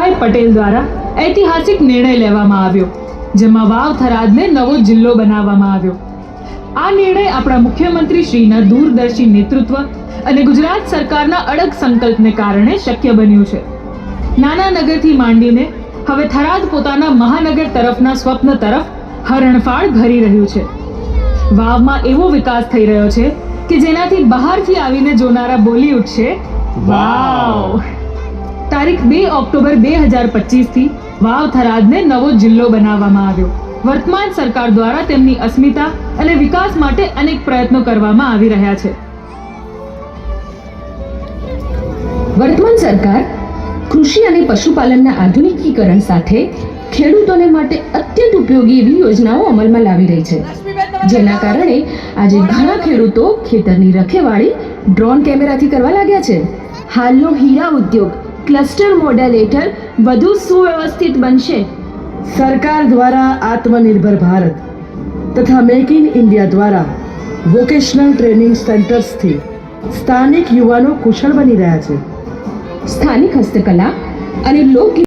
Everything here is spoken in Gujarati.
કેશુભાઈ પટેલ દ્વારા ઐતિહાસિક નિર્ણય લેવામાં આવ્યો, જેમાં વાવ થરાદને નવો જિલ્લો બનાવવામાં આવ્યો. આ નિર્ણય આપણા મુખ્યમંત્રી શ્રીના દૂરદર્શી નેતૃત્વ અને ગુજરાત સરકારના અડગ સંકલ્પને કારણે શક્ય બન્યું છે. નાના નગરથી માંડીને હવે થરાદ પોતાના મહાનગર તરફના સ્વપ્ન તરફ હરણફાળ ભરી રહ્યું છે. વાવમાં એવો વિકાસ થઈ રહ્યો છે કે જેનાથી બહારથી આવીને જોનારા બોલી ઉઠશે, વાવ! તારીખ 2 ઓક્ટોબર 2025 થી વાવ થરાદને નવો જિલ્લો બનાવવામાં આવ્યો. વર્તમાન સરકાર દ્વારા તેમની અસ્મિતા અને વિકાસ માટે અનેક પ્રયત્નો કરવામાં આવી રહ્યા છે. વર્તમાન સરકાર કૃષિ અને પશુપાલનના આધુનિકીકરણ સાથે ખેડૂતોને માટે અત્યંત ઉપયોગી એવી યોજનાઓ અમલમાં લાવી રહી છે, જેના કારણે આજે ઘણા ખેડૂતો ખેતરની રખેવાળી ડ્રોન કેમેરાથી કરવા લાગ્યા છે. હાલનો હીરા ઉદ્યોગ ક્લસ્ટર મોડેલ હેઠળ વધુ સુવ્યવસ્થિત બનશે. સરકાર દ્વારા આત્મનિર્ભર ભારત તથા મેક ઇન ઇન્ડિયા દ્વારા વોકેશનલ ટ્રેનિંગ સેન્ટર્સથી સ્થાનિક યુવાનો કુશળ બની રહ્યા છે. સ્થાનિક હસ્તકલા અને લોક